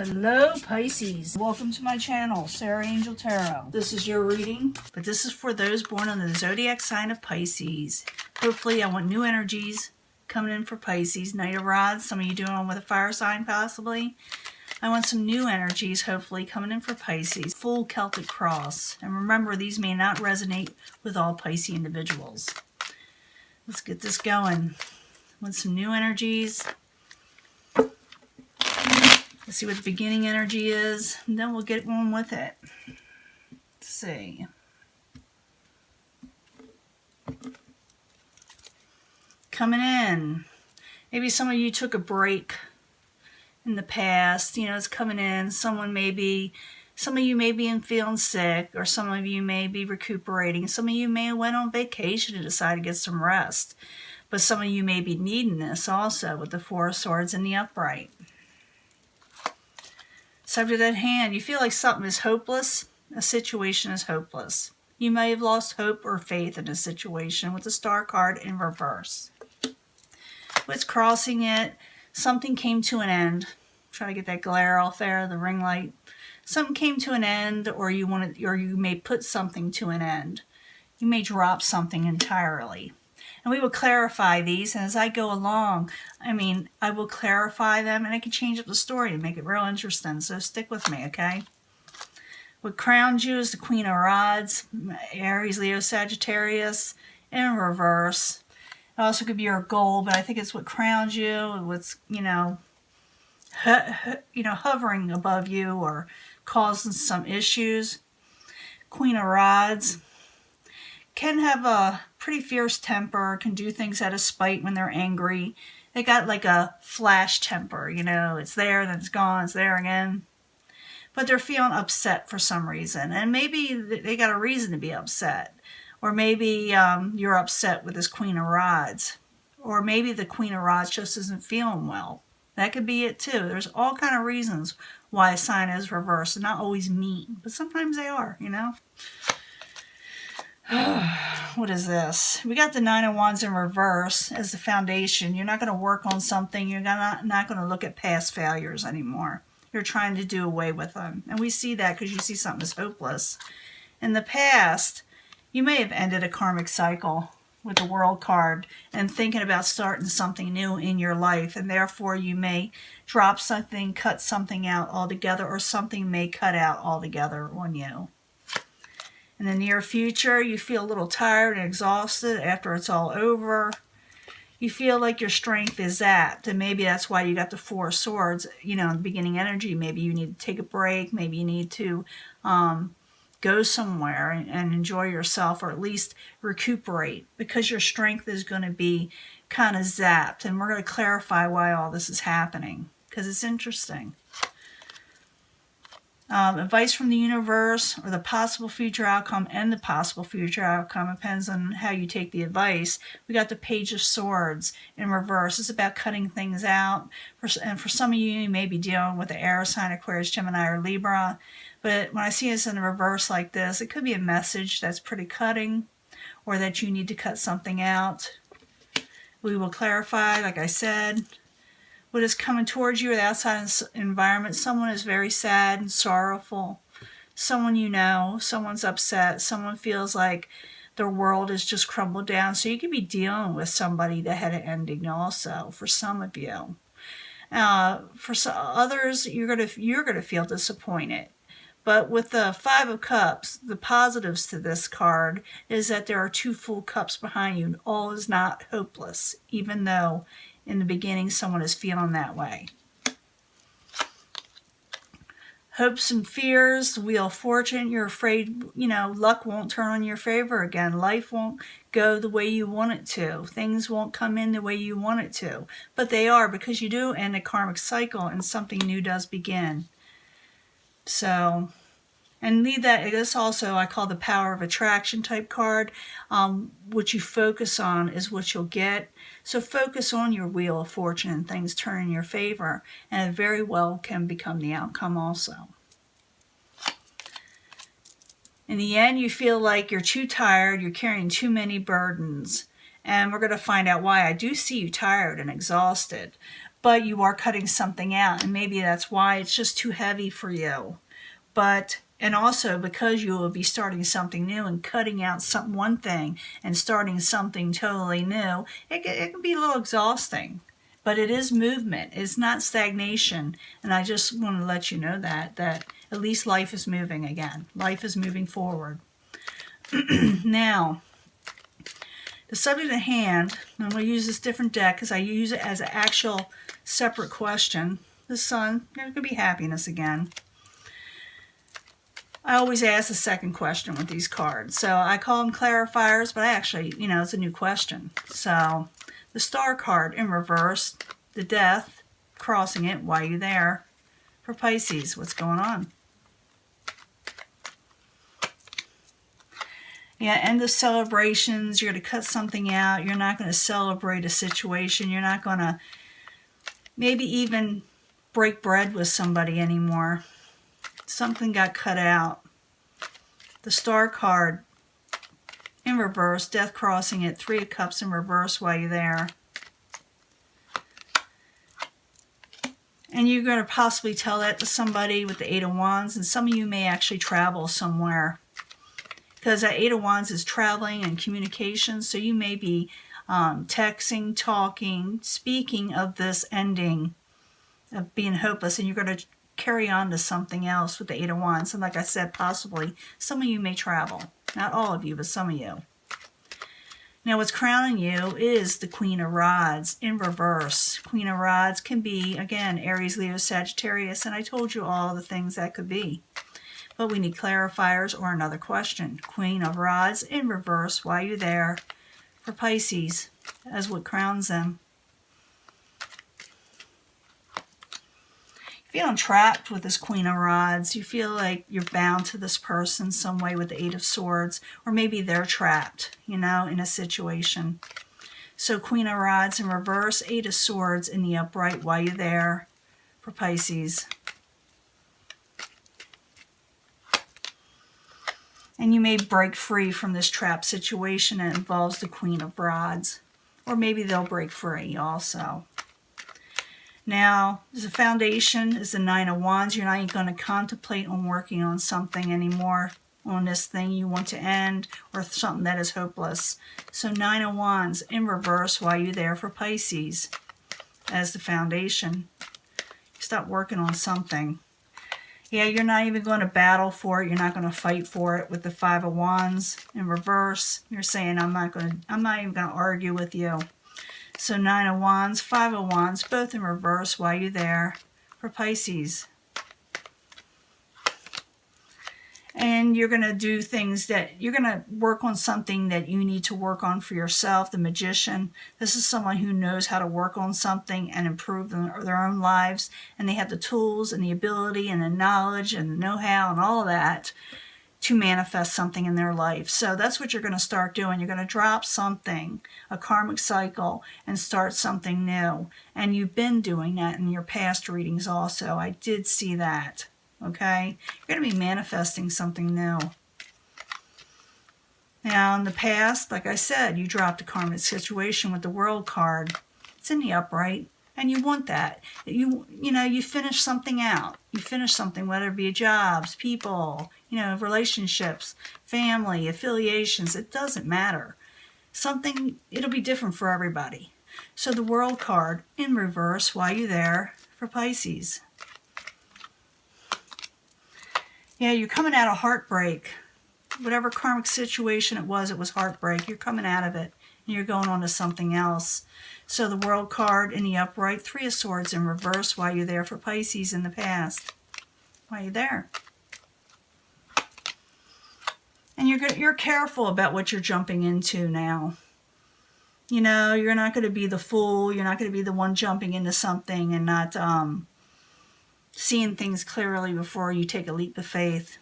Hello Pisces, welcome to my channel, Sarah Angel Tarot. This is your reading, but this is for those born on the zodiac sign of Pisces. Hopefully I want new energies coming in for Pisces. Knight of Rods, some of you doing with a fire sign possibly. I want some new energies hopefully coming in for Pisces. Full Celtic cross. And remember, these may not resonate with all Pisces individuals. Let's get this going. Want some new energies. Let's see what the beginning energy is, and then we'll get on with it. Let's see. Coming in. Maybe some of you took a break in the past. You know, it's coming in. Some of you may be feeling sick, or some of you may be recuperating. Some of you may have went on vacation and decided to get some rest. But some of you may be needing this also with the Four of Swords and the upright. Subject at hand, you feel like something is hopeless, a situation is hopeless. You may have lost hope or faith in a situation with the Star card in reverse. What's crossing it? Something came to an end. Try to get that glare off there, the ring light. Something came to an end, or you may put something to an end. You may drop something entirely. And we will clarify these, and as I go along, I will clarify them, and I can change up the story and make it real interesting, so stick with me, okay? What crowned you is the Queen of Rods, Aries, Leo, Sagittarius, in reverse. It also could be your goal, but I think it's what crowned you, what's, hovering above you or causing some issues. Queen of Rods can have a pretty fierce temper, can do things out of spite when they're angry. They got like a flash temper, it's there, then it's gone, it's there again. But they're feeling upset for some reason, and maybe they got a reason to be upset. Or maybe you're upset with this Queen of Rods. Or maybe the Queen of Rods just isn't feeling well. That could be it too. There's all kind of reasons why a sign is reversed. They're not always mean, but sometimes they are, What is this? We got the Nine of Wands in reverse as the foundation. You're not going to work on something. You're not going to look at past failures anymore. You're trying to do away with them. And we see that because you see something as hopeless. In the past, you may have ended a karmic cycle with the World card and thinking about starting something new in your life. And therefore, you may drop something, cut something out altogether, or something may cut out altogether on you. In the near future, you feel a little tired and exhausted after it's all over. You feel like your strength is zapped, and maybe that's why you got the Four of Swords, in the beginning energy. Maybe you need to take a break. Maybe you need to go somewhere and enjoy yourself, or at least recuperate, because your strength is going to be kind of zapped. And we're going to clarify why all this is happening, because it's interesting. Advice from the universe, or the possible future outcome, and the possible future outcome depends on how you take the advice. We got the Page of Swords in reverse. It's about cutting things out. And for some of you, you may be dealing with the air sign, Aquarius, Gemini, or Libra. But when I see this in reverse like this, it could be a message that's pretty cutting, or that you need to cut something out. We will clarify, like I said. What is coming towards you, the outside environment. Someone is very sad and sorrowful. Someone someone's upset. Someone feels like their world has just crumbled down. So you could be dealing with somebody that had an ending also, for some of you. For some others, you're gonna feel disappointed. But with the Five of Cups, the positives to this card is that there are two full cups behind you. All is not hopeless, even though in the beginning someone is feeling that way. Hopes and fears, Wheel of Fortune. You're afraid, luck won't turn in your favor again. Life won't go the way you want it to. Things won't come in the way you want it to. But they are, because you do end a karmic cycle and something new does begin. So, and leave that. This also I call the Power of Attraction type card. What you focus on is what you'll get. So focus on your Wheel of Fortune and things turn in your favor, and it very well can become the outcome also. In the end, you feel like you're too tired, you're carrying too many burdens, and we're going to find out why. I do see you tired and exhausted, but you are cutting something out, and maybe that's why it's just too heavy for you. And also because you will be starting something new and cutting out one thing and starting something totally new, it can be a little exhausting. But it is movement. It's not stagnation. And I just want to let you know that at least life is moving again. Life is moving forward. Now, the subject at hand, I'm going to use this different deck because I use it as an actual separate question. The Sun, there's going to be happiness again. I always ask the second question with these cards. So I call them clarifiers, but actually, it's a new question. So the Star card in reverse, the Death, crossing it, why are you there? For Pisces, what's going on? Yeah, end of celebrations. You're going to cut something out. You're not going to celebrate a situation. You're not going to maybe even break bread with somebody anymore. Something got cut out. The Star card in reverse, Death crossing it, Three of Cups in reverse while you're there. And you're going to possibly tell that to somebody with the Eight of Wands, and some of you may actually travel somewhere. Because that Eight of Wands is traveling and communication, so you may be texting, talking, speaking of this ending, of being hopeless, and you're going to carry on to something else with the Eight of Wands. And like I said, possibly some of you may travel. Not all of you, but some of you. Now what's crowning you is the Queen of Rods in reverse. Queen of Rods can be, again, Aries, Leo, Sagittarius, and I told you all the things that could be. But we need clarifiers or another question. Queen of Rods in reverse, why are you there? For Pisces, as what crowns them. Feeling trapped with this Queen of Rods. You feel like you're bound to this person some way with the Eight of Swords, or maybe they're trapped, in a situation. So Queen of Rods in reverse, Eight of Swords in the upright, why you there? For Pisces. And you may break free from this trap situation that involves the Queen of Rods, or maybe they'll break free also. Now, the foundation is the Nine of Wands. You're not even going to contemplate on working on something anymore, on this thing you want to end, or something that is hopeless. So Nine of Wands in reverse, why are you there? For Pisces, as the foundation. Stop working on something. Yeah, you're not even going to battle for it. You're not going to fight for it with the Five of Wands in reverse. You're saying, I'm not even going to argue with you. So Nine of Wands, Five of Wands, both in reverse. Why are you there? For Pisces. And you're going to do things that, you're going to work on something that you need to work on for yourself. The Magician, this is someone who knows how to work on something and improve their own lives. And they have the tools and the ability and the knowledge and the know-how and all of that to manifest something in their life. So that's what you're going to start doing. You're going to drop something, a karmic cycle, and start something new. And you've been doing that in your past readings also. I did see that. Okay? You're going to be manifesting something new. Now, in the past, like I said, you dropped a karmic situation with the World card. It's in the upright. And you want that. You finish something out. You finish something, whether it be jobs, people, relationships, family, affiliations. It doesn't matter. It'll be different for everybody. So the World card in reverse, why are you there? For Pisces. Yeah, you're coming out of heartbreak. Whatever karmic situation it was heartbreak. You're coming out of it. And you're going on to something else. So the World card in the upright, Three of Swords in reverse. Why are you there? For Pisces in the past? Why are you there? And you're careful about what you're jumping into now. You're not going to be the fool. You're not going to be the one jumping into something and not seeing things clearly before you take a leap of faith.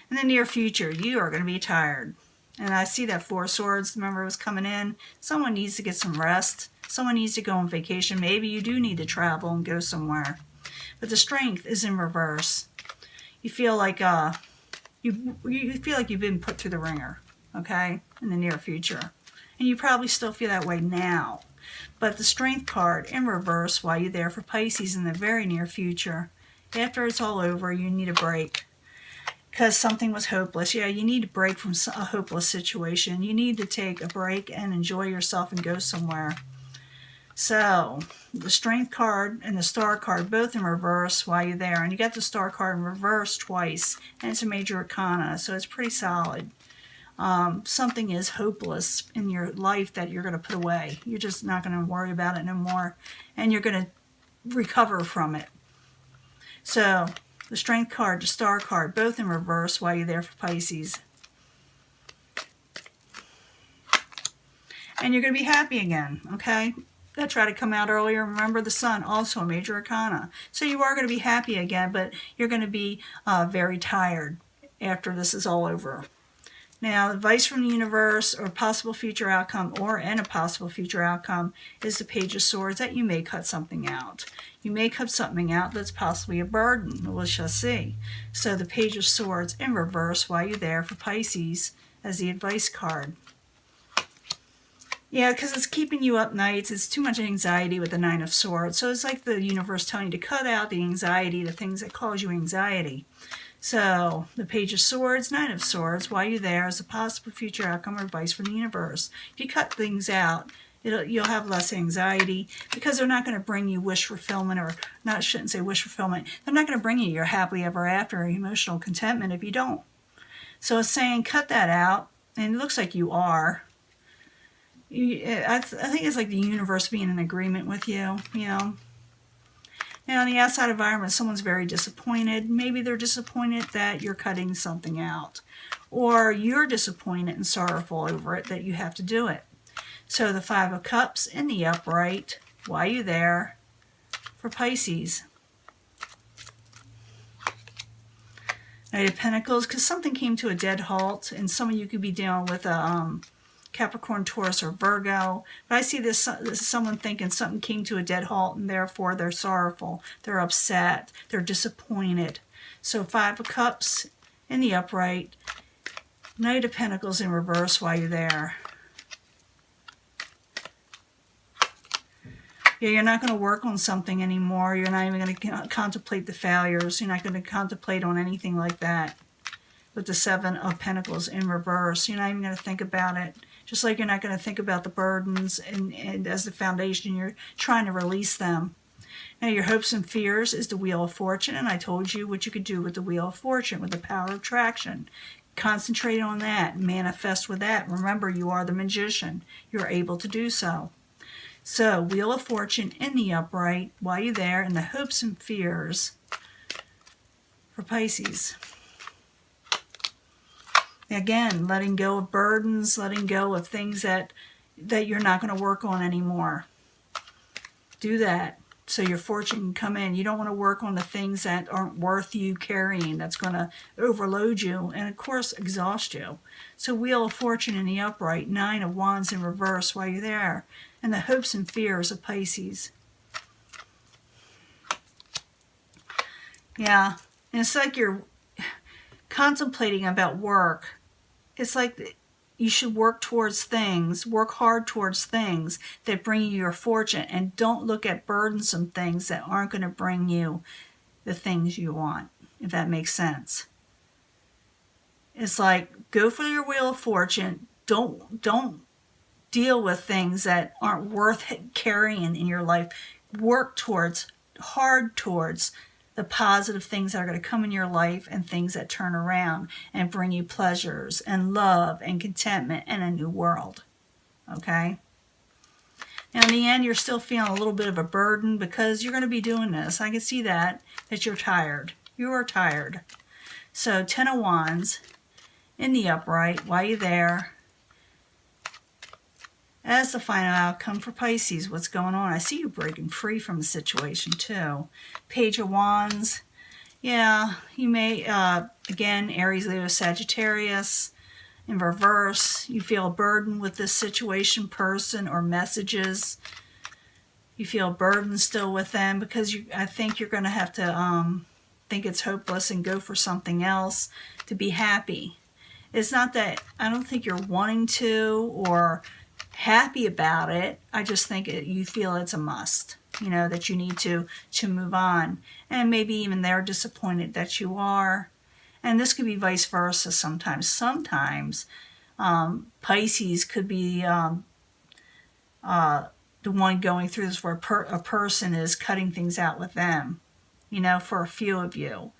In the near future, you are going to be tired. And I see that Four of Swords, remember, was coming in. Someone needs to get some rest. Someone needs to go on vacation. Maybe you do need to travel and go somewhere. But the Strength is in reverse. You feel like you feel like you've been put through the ringer, okay, in the near future. And you probably still feel that way now. But the Strength card in reverse, why you there for Pisces in the very near future. After it's all over, you need a break. Because something was hopeless. Yeah, you need a break from a hopeless situation. You need to take a break and enjoy yourself and go somewhere. So, the Strength card and the Star card, both in reverse while you're there. And you got the Star card in reverse twice. And it's a major arcana, so it's pretty solid. Something is hopeless in your life that you're going to put away. You're just not going to worry about it no more. And you're going to recover from it. So, the Strength card, the Star card, both in reverse while you're there for Pisces. And you're going to be happy again, okay? That tried to come out earlier. Remember the Sun, also a major arcana. So you are going to be happy again, but you're going to be very tired after this is all over. Now, advice from the universe or possible future outcome and a possible future outcome is the Page of Swords that you may cut something out. You may cut something out that's possibly a burden. We shall see. So the Page of Swords in reverse while you're there for Pisces as the advice card. Yeah, because it's keeping you up nights. It's too much anxiety with the Nine of Swords. So it's like the universe telling you to cut out the anxiety, the things that cause you anxiety. So, the Page of Swords, Nine of Swords, while you're there is a possible future outcome or advice from the universe. If you cut things out, you'll have less anxiety because they're not going to bring you wish fulfillment, or not, shouldn't say wish fulfillment. They're not going to bring you your happily ever after or emotional contentment if you don't. So it's saying cut that out, and it looks like you are. I think it's like the universe being in agreement with you, you know. Now, in the outside environment, someone's very disappointed. Maybe they're disappointed that you're cutting something out. Or you're disappointed and sorrowful over it that you have to do it. So the Five of Cups in the upright, while you're there, for Pisces. Knight of Pentacles, because something came to a dead halt, and some of you could be dealing with a Capricorn, Taurus, or Virgo. But I see this someone thinking something came to a dead halt, and therefore they're sorrowful, they're upset, they're disappointed. So Five of Cups in the upright, Knight of Pentacles in reverse while you're there. Yeah, you're not going to work on something anymore. You're not even going to contemplate the failures. You're not going to contemplate on anything like that. With the Seven of Pentacles in reverse, you're not even going to think about it. Just like you're not going to think about the burdens and as the foundation, you're trying to release them. Now, your hopes and fears is the Wheel of Fortune, and I told you what you could do with the Wheel of Fortune, with the power of attraction. Concentrate on that, manifest with that. Remember, you are the magician. You're able to do so. So, Wheel of Fortune in the upright while you're there, and the hopes and fears for Pisces. Again, letting go of burdens, letting go of things that you're not going to work on anymore. Do that so your fortune can come in. You don't want to work on the things that aren't worth you carrying, that's going to overload you and, of course, exhaust you. So Wheel of Fortune in the upright, Nine of Wands in reverse while you're there, and the hopes and fears of Pisces. Yeah, and it's like you're contemplating about work. It's like you should work towards things, work hard towards things that bring you your fortune, and don't look at burdensome things that aren't going to bring you the things you want, if that makes sense. It's like, go for your Wheel of Fortune. Don't deal with things that aren't worth carrying in your life. Work hard towards the positive things that are going to come in your life, and things that turn around and bring you pleasures and love and contentment and a new world. Okay? Now, in the end, you're still feeling a little bit of a burden because you're going to be doing this. I can see that you're tired. You are tired. So, Ten of Wands in the upright while you're there. As the final outcome for Pisces, what's going on? I see you breaking free from the situation too. Page of Wands. Yeah, you may, again, Aries, Leo, Sagittarius. In reverse, you feel a burden with this situation, person, or messages. You feel a burden still with them because I think you're going to have to think it's hopeless and go for something else to be happy. It's not that, I don't think you're wanting to or happy about it. I just think you feel it's a must, you know, that you need to move on. And maybe even they're disappointed that you are. And this could be vice versa sometimes. Sometimes Pisces could be the one going through this, where a person is cutting things out with them, you know, for a few of you.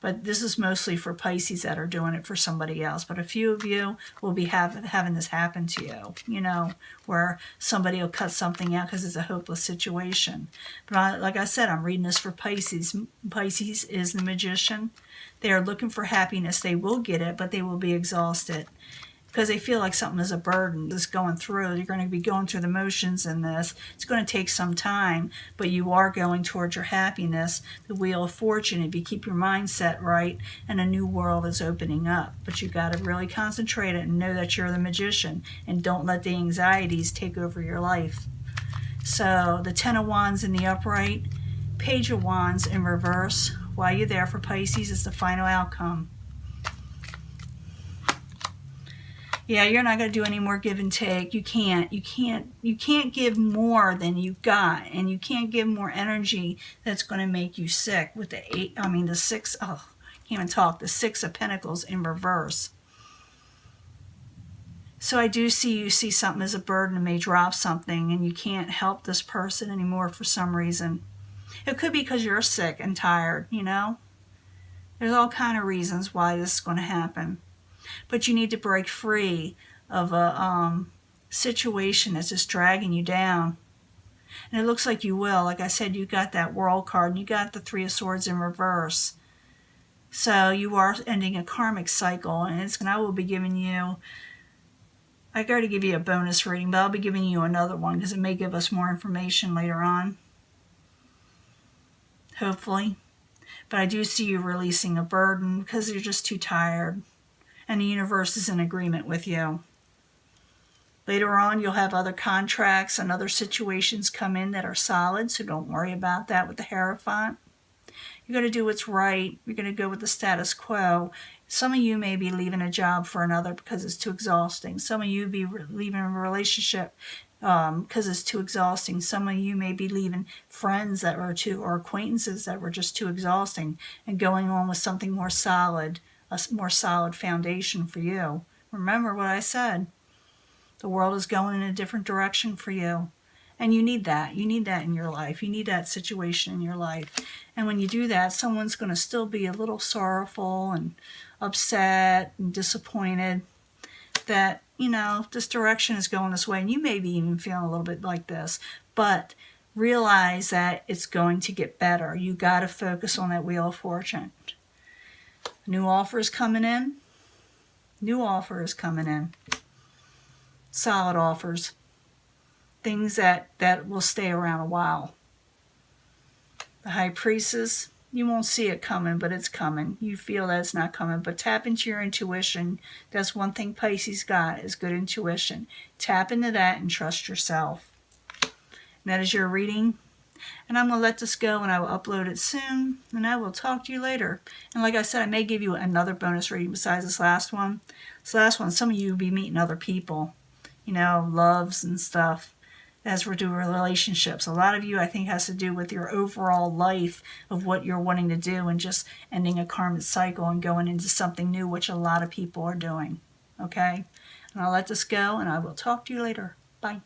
But this is mostly for Pisces that are doing it for somebody else. But a few of you will be having this happen to you, you know, where somebody will cut something out because it's a hopeless situation. But like I said, I'm reading this for Pisces. Pisces is the magician. They are looking for happiness. They will get it, but they will be exhausted because they feel like something is a burden that's going through. You're going to be going through the motions in this. It's going to take some time, but you are going towards your happiness, the Wheel of Fortune, if you keep your mindset right, and a new world is opening up. But you got to really concentrate it and know that you're the magician, and don't let the anxieties take over your life. So the Ten of Wands in the upright, Page of Wands in reverse. Why you're there for Pisces is the final outcome. Yeah, you're not going to do any more give and take. You can't give more than you got, and you can't give more energy that's going to make you sick with the six, oh, I can't even talk, the Six of Pentacles in reverse. So I do see you see something as a burden and may drop something, and you can't help this person anymore for some reason. It could be because you're sick and tired, you know. There's all kind of reasons why this is going to happen. But you need to break free of a situation that's just dragging you down. And it looks like you will. Like I said, you got that World card, and you got the Three of Swords in reverse. So you are ending a karmic cycle, and I will be giving you, I got to give you a bonus reading, but I'll be giving you another one because it may give us more information later on. Hopefully. But I do see you releasing a burden because you're just too tired. And the universe is in agreement with you. Later on, you'll have other contracts and other situations come in that are solid, so don't worry about that with the Hierophant. You're going to do what's right. You're going to go with the status quo. Some of you may be leaving a job for another because it's too exhausting. Some of you be leaving a relationship because it's too exhausting. Some of you may be leaving friends that were or acquaintances that were just too exhausting, and going on with something more solid, a more solid foundation for you. Remember what I said. The world is going in a different direction for you. And you need that. You need that in your life. You need that situation in your life. And when you do that, someone's going to still be a little sorrowful and upset and disappointed that, you know, this direction is going this way. And you may be even feeling a little bit like this. But realize that it's going to get better. You got to focus on that Wheel of Fortune. New offer is coming in. New offer is coming in. Solid offers. Things that will stay around a while. The High Priestess, you won't see it coming, but it's coming. You feel that it's not coming, but tap into your intuition. That's one thing Pisces got, is good intuition. Tap into that and trust yourself. And that is your reading. And I'm going to let this go, and I will upload it soon, and I will talk to you later. And like I said, I may give you another bonus reading besides this last one. This last one, some of you will be meeting other people, you know, loves and stuff, as we're doing relationships. A lot of you, I think, has to do with your overall life of what you're wanting to do, and just ending a karmic cycle and going into something new, which a lot of people are doing. Okay? And I'll let this go, and I will talk to you later. Bye.